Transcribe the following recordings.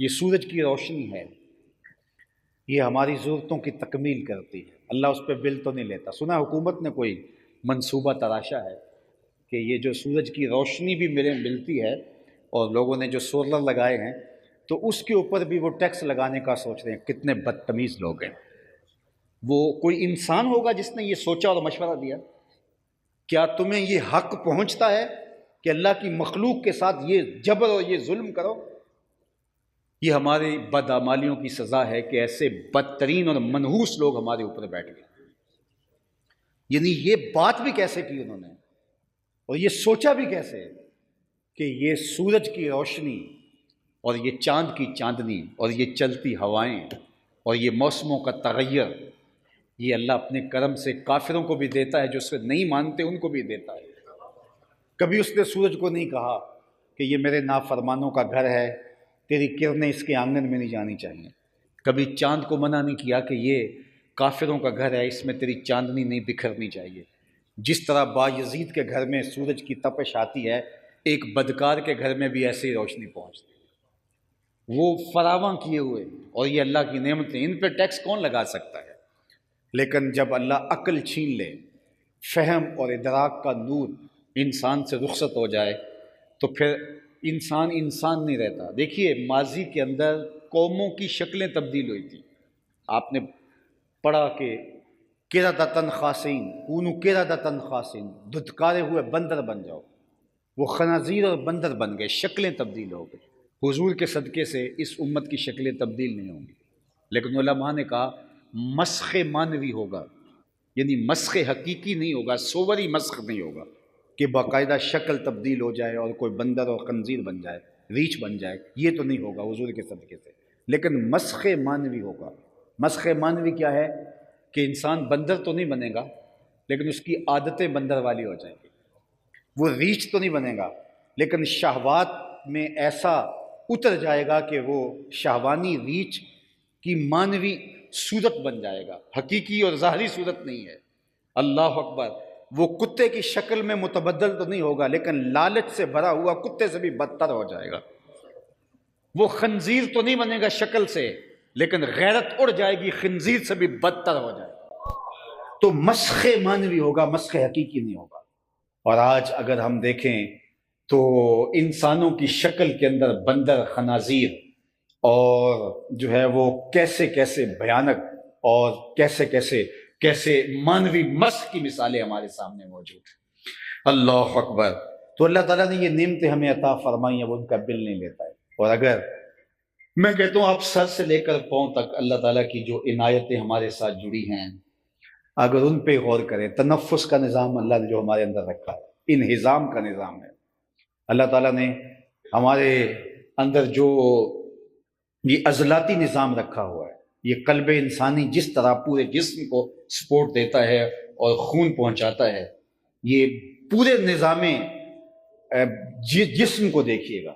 یہ سورج کی روشنی ہے، یہ ہماری ضرورتوں کی تکمیل کرتی ہے، اللہ اس پہ بل تو نہیں لیتا۔ سنا حکومت نے کوئی منصوبہ تراشا ہے کہ یہ جو سورج کی روشنی بھی ملتی ہے اور لوگوں نے جو سولر لگائے ہیں تو اس کے اوپر بھی وہ ٹیکس لگانے کا سوچ رہے ہیں؟ کتنے بدتمیز لوگ ہیں۔ وہ کوئی انسان ہوگا جس نے یہ سوچا اور مشورہ دیا؟ کیا تمہیں یہ حق پہنچتا ہے کہ اللہ کی مخلوق کے ساتھ یہ جبر اور یہ ظلم کرو؟ یہ ہماری بدعمالیوں کی سزا ہے کہ ایسے بدترین اور منحوس لوگ ہمارے اوپر بیٹھ گئے۔ یعنی یہ بات بھی کیسے کی انہوں نے، اور یہ سوچا بھی کیسے کہ یہ سورج کی روشنی اور یہ چاند کی چاندنی اور یہ چلتی ہوائیں اور یہ موسموں کا تغیر، یہ اللہ اپنے کرم سے کافروں کو بھی دیتا ہے، جو اسے نہیں مانتے ان کو بھی دیتا ہے۔ کبھی اس نے سورج کو نہیں کہا کہ یہ میرے نافرمانوں کا گھر ہے، تیری کرنیں اس کے آنگن میں نہیں جانی چاہیے۔ کبھی چاند کو منع نہیں کیا کہ یہ کافروں کا گھر ہے، اس میں تیری چاندنی نہیں بکھرنی چاہیے۔ جس طرح بایزید کے گھر میں سورج کی تپش آتی ہے، ایک بدکار کے گھر میں بھی ایسے ہی روشنی پہنچتی ہے۔ وہ فراواں کیے ہوئے، اور یہ اللہ کی نعمتیں، ان پہ ٹیکس کون لگا سکتا ہے؟ لیکن جب اللہ عقل چھین لے، فہم اور ادراک کا نور انسان سے رخصت ہو جائے تو پھر انسان نہیں رہتا۔ دیکھیے ماضی کے اندر قوموں کی شکلیں تبدیل ہوئی تھیں۔ آپ نے پڑھا کہ قردۃ خاسئین کونوا قردۃ خاسئین، دھتکارے ہوئے بندر بن جاؤ۔ وہ خنازیر اور بندر بن گئے، شکلیں تبدیل ہو گئی۔ حضور کے صدقے سے اس امت کی شکلیں تبدیل نہیں ہوں گی، لیکن علماء نے کہا مسخ معنوی ہوگا، یعنی مسخ حقیقی نہیں ہوگا، صوری مسخ نہیں ہوگا کہ باقاعدہ شکل تبدیل ہو جائے اور کوئی بندر اور خنزیر بن جائے، ریچھ بن جائے، یہ تو نہیں ہوگا حضور کے صدقے سے، لیکن مسخ معنوی ہوگا۔ مسخ معنوی کیا ہے؟ کہ انسان بندر تو نہیں بنے گا، لیکن اس کی عادتیں بندر والی ہو جائیں گی۔ وہ ریچھ تو نہیں بنے گا، لیکن شہوات میں ایسا اتر جائے گا کہ وہ شہوانی ریچھ کی معنوی صورت بن جائے گا، حقیقی اور ظاہری صورت نہیں ہے۔ اللہ اکبر۔ وہ کتے کی شکل میں متبدل تو نہیں ہوگا، لیکن لالچ سے بھرا ہوا کتے سے بھی بدتر ہو جائے گا۔ وہ خنزیر تو نہیں بنے گا شکل سے، لیکن غیرت اڑ جائے گی، خنزیر سے بھی بدتر ہو جائے گا۔ تو مسخ معنوی ہوگا، مسخ حقیقی نہیں ہوگا۔ اور آج اگر ہم دیکھیں تو انسانوں کی شکل کے اندر بندر، خنازیر اور جو ہے وہ کیسے کیسے بھیانک اور کیسے معنوی مسخ کی مثالیں ہمارے سامنے موجود ہیں۔ اللہ اکبر۔ تو اللہ تعالیٰ نے یہ نعمتیں ہمیں عطا فرمائی ہیں، وہ ان کا بل نہیں لیتا ہے۔ اور اگر میں کہتا ہوں آپ سر سے لے کر پاؤں تک اللہ تعالیٰ کی جو عنایتیں ہمارے ساتھ جڑی ہیں، اگر ان پہ غور کریں، تنفس کا نظام اللہ نے جو ہمارے اندر رکھا ہے، انہضام کا نظام ہے، اللہ تعالیٰ نے ہمارے اندر جو یہ عضلاتی نظام رکھا ہوا ہے، یہ قلب انسانی جس طرح پورے جسم کو سپورٹ دیتا ہے اور خون پہنچاتا ہے، یہ پورے نظام جسم کو دیکھیے گا۔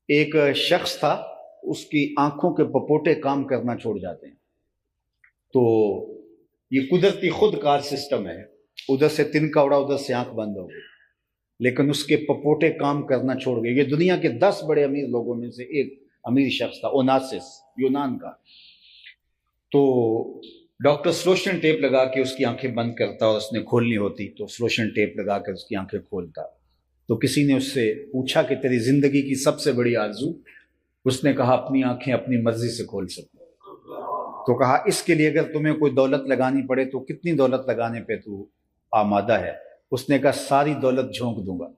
ایک شخص تھا، اس کی آنکھوں کے پپوٹے کام کرنا چھوڑ جاتے ہیں، تو یہ قدرتی خود کار سسٹم ہے، ادھر سے تنکا اڑا، ادھر سے آنکھ بند ہو گئی، لیکن اس کے پپوٹے کام کرنا چھوڑ گئے۔ یہ دنیا کے 10 بڑے امیر لوگوں میں سے ایک امیر شخص تھا، اوناسس، یونان کا۔ تو ڈاکٹر سلوشن ٹیپ لگا کے اس کی آنکھیں بند کرتا، اور اس نے کھولنی ہوتی تو سلوشن ٹیپ لگا کر اس کی آنکھیں کھولتا۔ تو کسی نے اس سے پوچھا کہ تیری زندگی کی سب سے بڑی آرزو؟ اس نے کہا اپنی آنکھیں اپنی مرضی سے کھول سکوں۔ تو کہا اس کے لیے اگر تمہیں کوئی دولت لگانی پڑے تو کتنی دولت لگانے پہ تو آمادہ ہے؟ اس نے کہا ساری دولت جھونک دوں گا،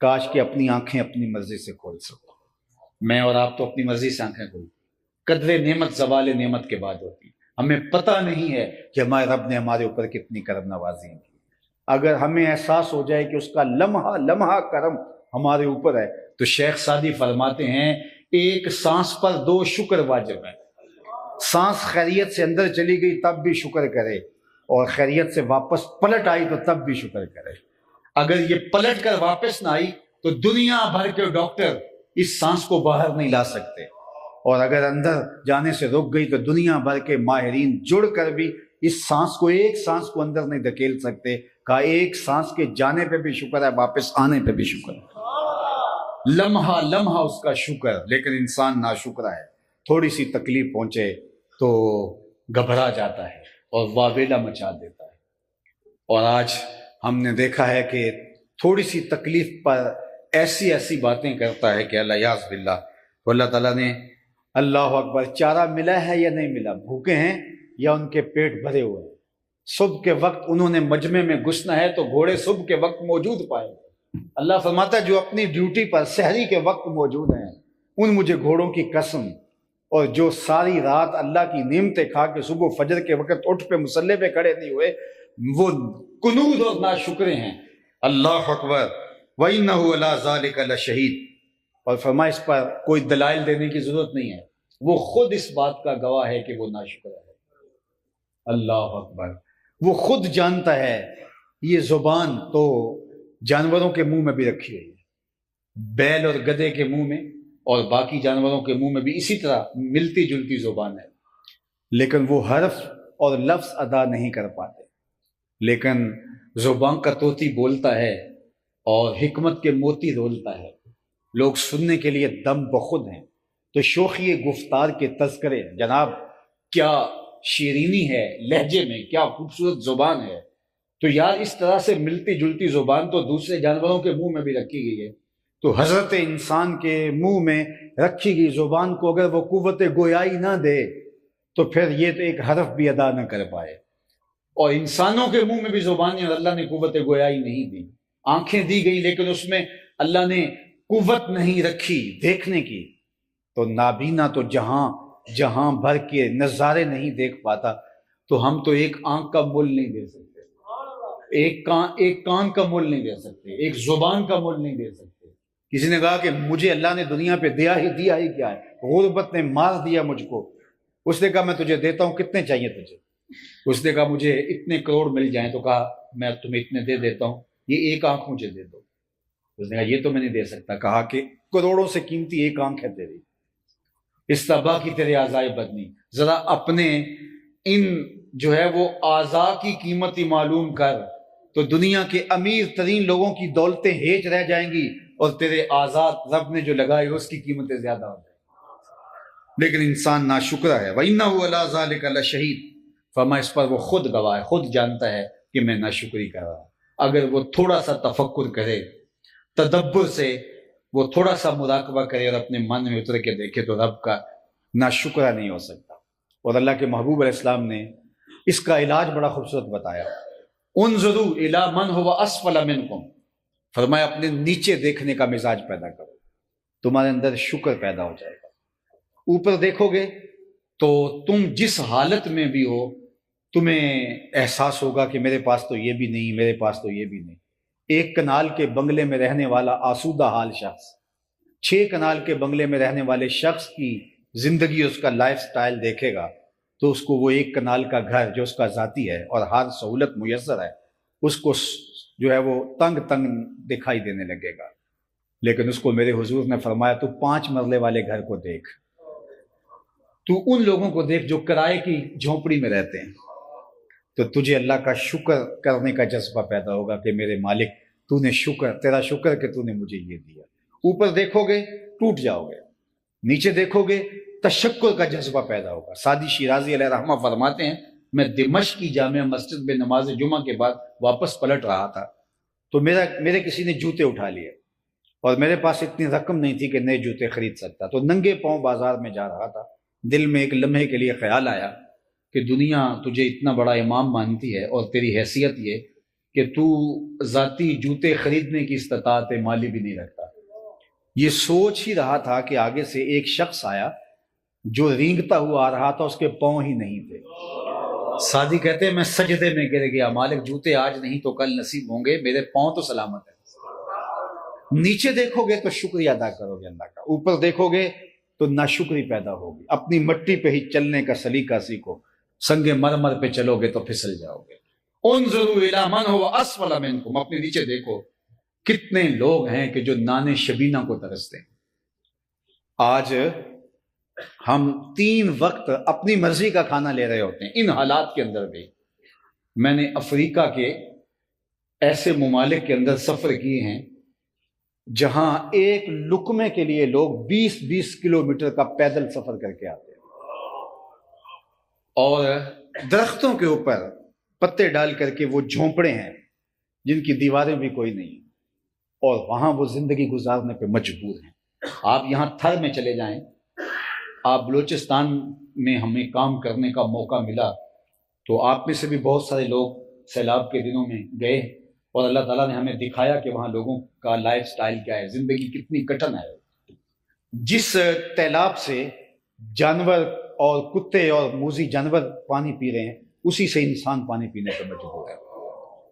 کاش کہ اپنی آنکھیں اپنی مرضی سے کھول سکوں۔ میں اور آپ تو اپنی مرضی سے آنکھیں کھول، قدر نعمت زوال نعمت کے بعد ہوتی ہے۔ ہمیں پتہ نہیں ہے کہ ہمارے رب نے ہمارے اوپر کتنی کرم نوازی کی۔ اگر ہمیں احساس ہو جائے کہ اس کا لمحہ لمحہ کرم ہمارے اوپر ہے، تو شیخ سعدی فرماتے ہیں ایک سانس پر 2 شکر واجب ہے۔ سانس خیریت سے اندر چلی گئی تب بھی شکر کرے، اور خیریت سے واپس پلٹ آئی تو تب بھی شکر کرے۔ اگر یہ پلٹ کر واپس نہ آئی تو دنیا بھر کے ڈاکٹر اس سانس کو باہر نہیں لا سکتے، اور اگر اندر جانے سے رک گئی تو دنیا بھر کے ماہرین جڑ کر بھی اس سانس کو، ایک سانس کو اندر نہیں دھکیل سکتے۔ کہا ایک سانس کے جانے پہ بھی شکر ہے، واپس آنے پہ بھی شکر ہے۔ لمحہ لمحہ اس کا شکر، لیکن انسان ناشکرا ہے، تھوڑی سی تکلیف پہنچے تو گھبرا جاتا ہے اور واویلا مچا دیتا ہے۔ اور آج ہم نے دیکھا ہے کہ تھوڑی سی تکلیف پر ایسی ایسی باتیں کرتا ہے کہ اللہ یاذ باللہ، تو اللہ تعالیٰ نے اللہ اکبر چارہ ملا ہے یا نہیں ملا، بھوکے ہیں یا ان کے پیٹ بھرے ہوئے ہیں، صبح کے وقت انہوں نے مجمع میں گھسنا ہے تو گھوڑے صبح کے وقت موجود پائے۔ اللہ فرماتا ہے جو اپنی ڈیوٹی پر سحری کے وقت موجود ہیں ان مجھے گھوڑوں کی قسم، اور جو ساری رات اللہ کی نعمتیں کھا کے صبح فجر کے وقت اٹھ پہ مصلی پہ کھڑے نہیں ہوئے، وہ کنود اور ناشکرے ہیں۔ اللہ اکبر، وَإِنَّهُ عَلَىٰ ذَلِكَ لَشَهِيدٌ، اور فرمایا اس پر کوئی دلائل دینے کی ضرورت نہیں ہے، وہ خود اس بات کا گواہ ہے کہ وہ ناشکر ہے۔ اللہ اکبر، وہ خود جانتا ہے۔ یہ زبان تو جانوروں کے منہ میں بھی رکھی ہوئی ہے، بیل اور گدھے کے منہ میں اور باقی جانوروں کے منہ میں بھی اسی طرح ملتی جلتی زبان ہے، لیکن وہ حرف اور لفظ ادا نہیں کر پاتے۔ لیکن زبان کا طوطی بولتا ہے اور حکمت کے موتی رولتا ہے، لوگ سننے کے لیے دم بخود ہیں۔ تو شوخی گفتار کے تذکرے، جناب کیا شیرینی ہے لہجے میں، کیا خوبصورت زبان ہے۔ تو یار اس طرح سے ملتی جلتی زبان تو دوسرے جانوروں کے منہ میں بھی رکھی گئی ہے، تو حضرت انسان کے منہ میں رکھی گئی زبان کو اگر وہ قوت گویائی نہ دے تو پھر یہ تو ایک حرف بھی ادا نہ کر پائے۔ اور انسانوں کے منہ میں بھی زبان ہے اور اللہ نے قوت گویائی نہیں دی، آنکھیں دی گئی لیکن اس میں اللہ نے قوت نہیں رکھی دیکھنے کی، تو نابینا تو جہاں بھر کے نظارے نہیں دیکھ پاتا، تو ہم تو ایک آنکھ کا مول نہیں دے سکتے، ایک کان کا مول نہیں دے سکتے، ایک زبان کا مول نہیں دے سکتے۔ کسی نے کہا کہ مجھے اللہ نے دنیا پہ دیا ہی کیا ہے، غربت نے مار دیا مجھ کو۔ اس نے کہا میں تجھے دیتا ہوں، کتنے چاہیے تجھے؟ اس نے کہا مجھے اتنے کروڑ مل جائیں، تو کہا میں تمہیں اتنے دے دیتا ہوں، یہ ایک آنکھ مجھے دے دو۔ اس نے کہا یہ تو میں نہیں دے سکتا، کہا کہ کروڑوں سے قیمتی ایک آنکھ ہے تیری، استبا کی تیرے اعضائے بدنی، ذرا اپنے ان جو ہے وہ اعضاء کی قیمت ہی معلوم کر، تو دنیا کے امیر ترین لوگوں کی دولتیں ہیچ رہ جائیں گی اور تیرے اعضاء رب نے جو لگائے اس کی قیمتیں زیادہ ہو جائیں گی۔ لیکن انسان ناشکرا ہے۔ وَإِنَّهُ عَلَىٰ ذَلِكَ لَشَهِيدٌ، فرمایا اس پر وہ خود گواہ ہے، خود جانتا ہے کہ میں ناشکری کر رہا ہوں۔ اگر وہ تھوڑا سا تفکر کرے، تدبر سے وہ تھوڑا سا مراقبہ کرے اور اپنے من میں اتر کے دیکھے تو رب کا ناشکرا نہیں ہو سکتا۔ اور اللہ کے محبوب علیہ السلام نے اس کا علاج بڑا خوبصورت بتایا، انظروا الی من هو اسفل منکم، فرمایا اپنے نیچے دیکھنے کا مزاج پیدا کرو، تمہارے اندر شکر پیدا ہو جائے گا۔ اوپر دیکھو گے تو تم جس حالت میں بھی ہو تمہیں احساس ہوگا کہ میرے پاس تو یہ بھی نہیں، میرے پاس تو یہ بھی نہیں۔ ایک کنال کے بنگلے میں رہنے والا آسودہ حال شخص 6 کنال کے بنگلے میں رہنے والے شخص کی زندگی، اس کا لائف سٹائل دیکھے گا تو اس کو وہ 1 کنال کا گھر جو اس کا ذاتی ہے اور ہر سہولت میسر ہے، اس کو جو ہے وہ تنگ دکھائی دینے لگے گا۔ لیکن اس کو میرے حضور نے فرمایا تو 5 مرلے والے گھر کو دیکھ، تو ان لوگوں کو دیکھ جو کرائے کی جھونپڑی میں رہتے ہیں، تو تجھے اللہ کا شکر کرنے کا جذبہ پیدا ہوگا کہ میرے مالک تو نے تیرا شکر کہ تو نے مجھے یہ دیا۔ اوپر دیکھو گے ٹوٹ جاؤ گے، نیچے دیکھو گے تشکر کا جذبہ پیدا ہوگا۔ سعدی شیرازی علیہ رحمہ فرماتے ہیں میں دمشق کی جامع مسجد میں نماز جمعہ کے بعد واپس پلٹ رہا تھا تو میرے کسی نے جوتے اٹھا لیے اور میرے پاس اتنی رقم نہیں تھی کہ نئے جوتے خرید سکتا، تو ننگے پاؤں بازار میں جا رہا تھا۔ دل میں ایک لمحے کے لیے خیال آیا کہ دنیا تجھے اتنا بڑا امام مانتی ہے اور تیری حیثیت یہ کہ تو ذاتی جوتے خریدنے کی استطاعت مالی بھی نہیں رکھتا۔ یہ سوچ ہی رہا تھا کہ آگے سے ایک شخص آیا جو رینگتا ہوا آ رہا تھا، اس کے پاؤں ہی نہیں تھے۔ سعدی کہتے ہیں میں سجدے میں گر گیا، مالک جوتے آج نہیں تو کل نصیب ہوں گے، میرے پاؤں تو سلامت ہیں۔ نیچے دیکھو گے تو شکریہ ادا کرو گے اللہ کا، اوپر دیکھو گے تو ناشکری پیدا ہوگی۔ اپنی مٹی پہ ہی چلنے کا سلیقہ سیکھو، سنگ مرمر پہ چلو گے تو پھسل جاؤ گے۔ انظروا الی من هو اسفل منکم، اپنے نیچے دیکھو کتنے لوگ ہیں کہ جو نان شبینہ کو ترستے ہیں۔ آج ہم 3 وقت اپنی مرضی کا کھانا لے رہے ہوتے ہیں۔ ان حالات کے اندر بھی میں نے افریقہ کے ایسے ممالک کے اندر سفر کیے ہیں جہاں ایک لقمے کے لیے لوگ 20-20 کلومیٹر کا پیدل سفر کر کے آتے ہیں، اور درختوں کے اوپر پتے ڈال کر کے وہ جھونپڑے ہیں جن کی دیواریں بھی کوئی نہیں، اور وہاں وہ زندگی گزارنے پہ مجبور ہیں۔ آپ یہاں تھر میں چلے جائیں، آپ بلوچستان میں ہمیں کام کرنے کا موقع ملا تو آپ میں سے بھی بہت سارے لوگ سیلاب کے دنوں میں گئے، اور اللہ تعالیٰ نے ہمیں دکھایا کہ وہاں لوگوں کا لائف سٹائل کیا ہے، زندگی کتنی کٹن ہے۔ جس تیلاب سے جانور اور کتے اور موذی جانور پانی پی رہے ہیں، اسی سے انسان پانی پینے پر مجبور ہے۔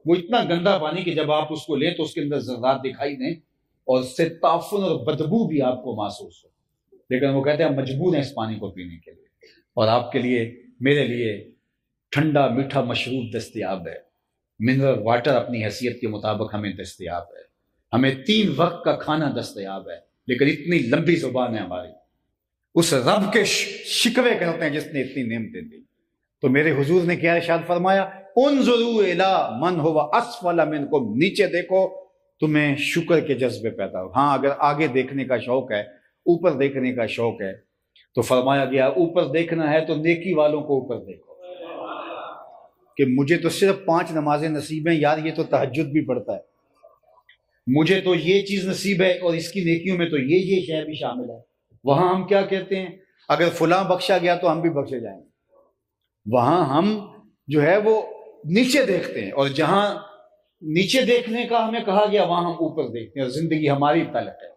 وہ اتنا گندا پانی کہ جب آپ اس کو لیں تو اس کے اندر ذرات دکھائی دیں اور اس سے تعفن اور بدبو بھی آپ کو محسوس ہو، لیکن وہ کہتے ہیں ہم مجبور ہیں اس پانی کو پینے کے لیے۔ اور آپ کے لیے، میرے لیے ٹھنڈا میٹھا مشروب دستیاب ہے، منرل واٹر اپنی حیثیت کے مطابق ہمیں دستیاب ہے، ہمیں 3 وقت کا کھانا دستیاب ہے، لیکن اتنی لمبی زبان ہے ہماری، اس رب کے شکوے کرتے ہیں جس نے اتنی نعمتیں دی۔ تو میرے حضور نے کیا ارشاد فرمایا، انظروا الی من هو اسفل منکم، نیچے دیکھو تمہیں شکر کے جذبے پیدا ہو۔ ہاں اگر آگے دیکھنے کا شوق ہے، اوپر دیکھنے کا شوق ہے، تو فرمایا گیا اوپر دیکھنا ہے تو نیکی والوں کو اوپر دیکھو، کہ مجھے تو صرف 5 نمازیں نصیب ہیں یار، یہ تو تہجد بھی پڑھتا ہے، مجھے تو یہ چیز نصیب ہے اور اس کی نیکیوں میں تو یہ شے بھی شامل ہے۔ وہاں ہم کیا کہتے ہیں، اگر فلاں بخشا گیا تو ہم بھی بخشے جائیں گے۔ وہاں ہم جو ہے وہ نیچے دیکھتے ہیں، اور جہاں نیچے دیکھنے کا ہمیں کہا گیا وہاں ہم اوپر دیکھتے ہیں، اور زندگی ہماری تلخ ہے۔